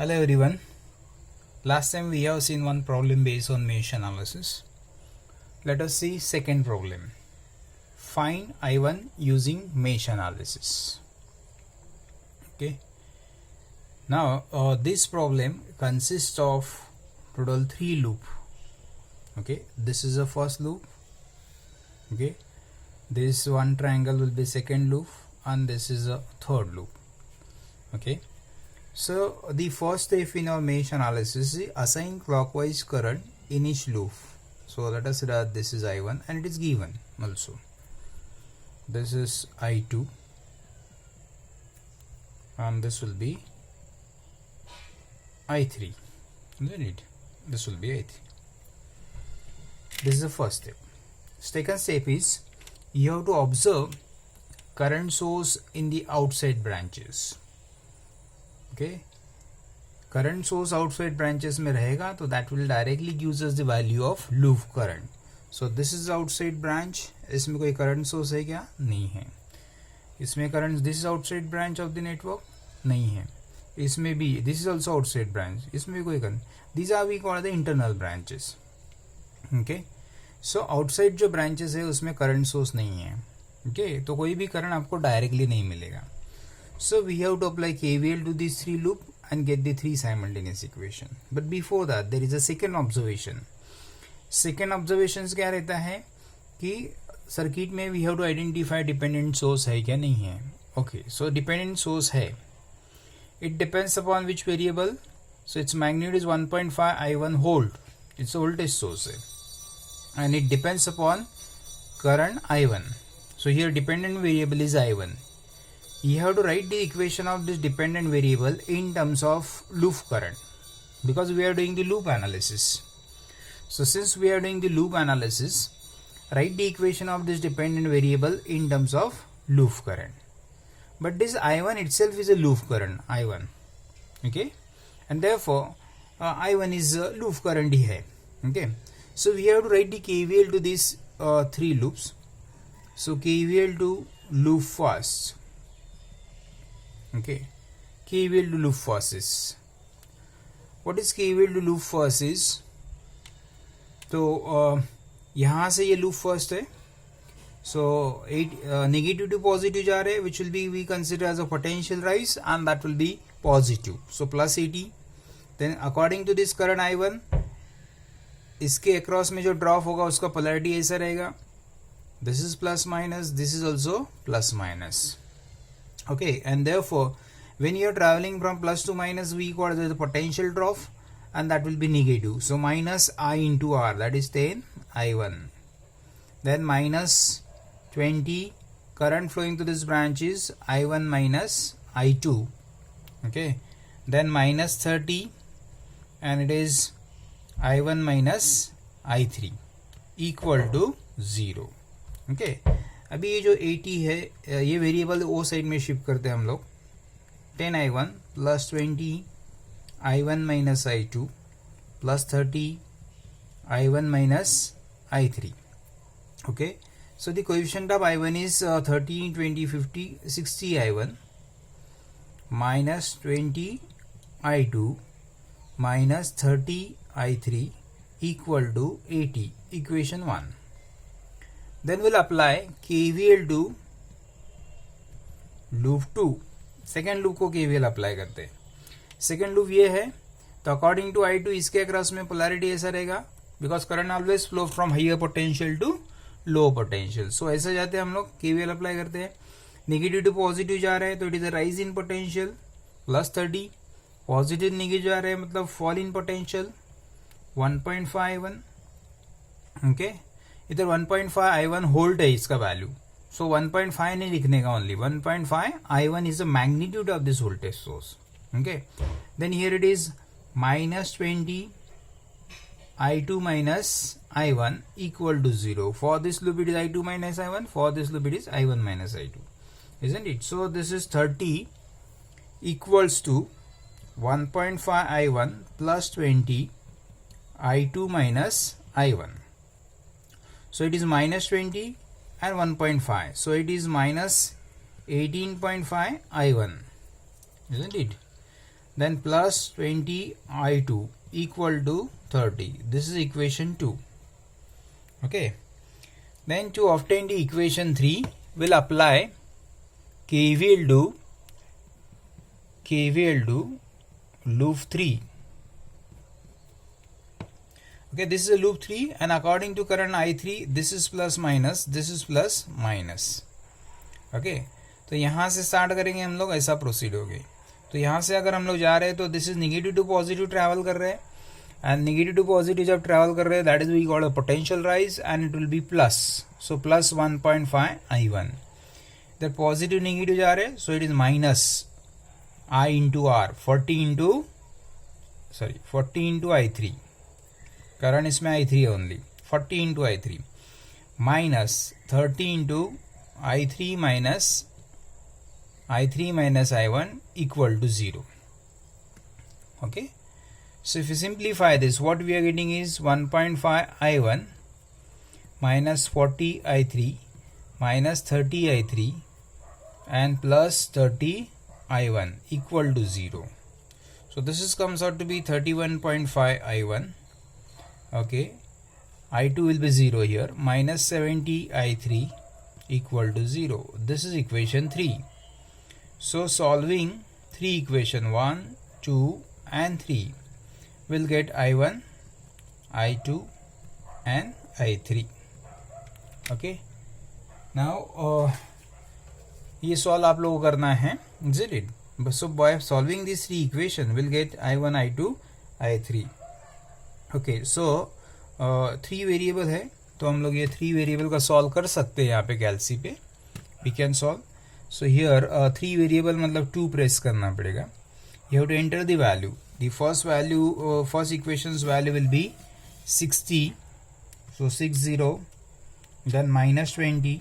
Hello everyone. Last time we have seen one problem based on mesh analysis. Let us see second problem. Find I1 using mesh analysis. Okay. Now this problem consists of total 3 loop. Okay. This is the first loop. Okay. This one triangle will be second loop and this is a third loop. Okay. So the first step in our mesh analysis is assign clockwise current in each loop. So let us write this is I1 and it is given also. This is I2 and this will be I3. Isn't it? This will be I3. This is the first step. Second step is you have to observe current source in the outside branches. Okay, current source outside branches में रहेगा तो that will directly gives us the value of loop current. So this is outside branch. इसमें कोई current source है क्या? नहीं है. इसमें current this is outside branch of the network नहीं है. इसमें भी this is also outside branch. इसमें कोई current. These are we call the internal branches. Okay, so outside जो branches है उसमें current source नहीं है. Okay, तो कोई भी current आपको directly नहीं मिलेगा. So we have to apply KVL to these 3 loop and get the 3 simultaneous equation. But before that there is a second observation. Second observations क्या रहता है कि सर्किट में we have to identify dependent source है क्या नहीं है. Okay, so dependent source है. It depends upon which variable. So its magnitude is 1.5 I1 volt. It's a voltage source है. And it depends upon current I1. So here dependent variable is I1. You have to write the equation of this dependent variable in terms of loop current because we are doing the loop analysis. So since we are doing the loop analysis, write the equation of this dependent variable in terms of loop current. But this I1 itself is a loop current, I1. Okay, and therefore I1 is a loop current here. Okay, so we have to write the KVL to these 3 loops. So KVL to loop first. Okay, KVL to loop first is, what is KVL to loop first is, तो यहाँ से ये loop first है, so negative to positive जा रहे, which will be we consider as a potential rise and that will be positive, so plus 80. Then according to this current I1, इसके across में जो drop होगा उसका polarity ऐसा रहेगा, this is plus minus, this is also plus minus. Okay, and therefore when you are traveling from plus to minus, we call the potential drop and that will be negative. So minus I into R, that is 10 I1. Then minus 20 current flowing to this branch is I1 minus I2. Okay, then minus 30 and it is I1 minus I3 equal to 0. Okay, अभी ये जो 80 है ये variable ओ side में shift करते हैं हम लोग. 10 I1 plus 20 I1 minus I2 plus 30 I1 minus I3. Okay, so the coefficient of I1 is 30, 20, 50, 60 I1 minus 20 I2 minus 30 I3 equal to 80. Equation 1. Then we'll apply KVL to loop 2. Second loop को KVL apply करते हैं. Second loop ये है तो according to I2 इसके across में polarity ऐसा रहेगा because current always flow from higher potential to low potential. So ऐसा जाते हैं हम लोग KVL अप्लाई करते हैं. नेगेटिव टू पॉजिटिव जा रहे हैं तो it is a rise in potential plus 30. Positive negative जा रहे हैं मतलब fall in potential 1.5 I1. Okay, इधर 1.5 I1 होल्ड है इसका वैल्यू, सो 1.5 नहीं लिखने का, only 1.5 I1 is the magnitude of this voltage source. Okay, then here it is minus 20 I2 minus I1 equal to 0. For this loop it is I2 minus I1, for this loop it is I1 minus I2, isn't it? So this is 30 equals to 1.5 I1 plus 20 I2 minus I1. So it is minus 20 and 1.5. So it is minus 18.5 I1, isn't it? then plus 20 I2 equal to 30. This is equation 2. Okay, then to obtain the equation 3, we'll apply KVL to loop 3. Okay, this is a loop 3 and according to current I3 this is plus minus, this is plus minus. Okay, तो यहाँ से start करेंगे हम लोग, ऐसा proceed हो गए. तो यहाँ से अगर हम लोग जा रहे हैं तो this is negative to positive travel कर रहे हैं, एंड नेगेटिव टू पॉजिटिव जब ट्रैवल कर रहे हैं that is we called a potential rise and it will be plus. So plus 1.5 I1. इधर पॉजिटिव नेगेटिव जा रहे हैं so it is minus I into R 40 into I3. Current इसमें I3 है only. 40 into I3 minus 30 into I3 minus I1 equal to 0. Okay, so if you simplify this, what we are getting is 1.5 I1 minus 40 I3 minus 30 I3 and plus 30 I1 equal to 0. So this is comes out to be 31.5 I1. Okay, I2 will be 0 here, minus 70 I3 equal to 0. This is equation 3. So solving 3 equation 1, 2 and 3 will get I1, I2 and I3. Okay, now ये solve आप लोगों को करना है, isn't it? So by solving these 3 equation we'll get I1, I2, I3. Okay, so 3 variable है तो हम लोग ये 3 वेरिएबल का सॉल्व कर सकते हैं यहाँ पे कैलसी पे. We can solve. So here 3 variable मतलब 2 प्रेस करना पड़ेगा. You have to enter the value. The first equations value will be 60. So 60, then minus 20,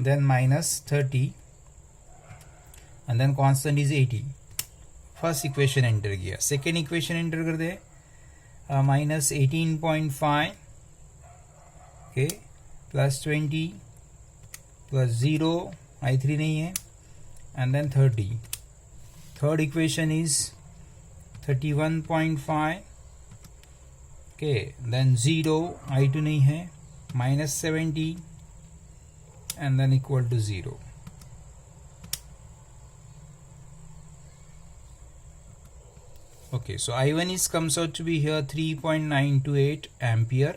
then minus 30 and then constant is 80. First equation enter किया. Second equation enter कर दे, minus 18.5, okay, plus 20 plus 0, I3 नहीं है, and then 30. Third equation is 31.5, okay, then 0, I2 नहीं है, minus 70 and then equal to 0. Okay, so I1 is comes out to be here 3.928 ampere.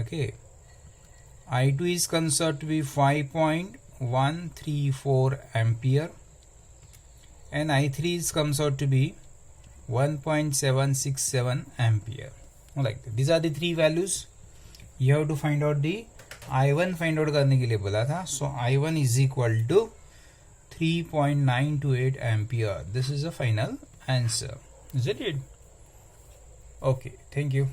Okay, I2 is comes out to be 5.134 ampere, and I3 is comes out to be 1.767 ampere. Like that. These are the 3 values. You have to find out the I1 find out करने के लिए बोला था. So I1 is equal to 3.928 ampere. This is the final answer. Is it? Okay, thank you.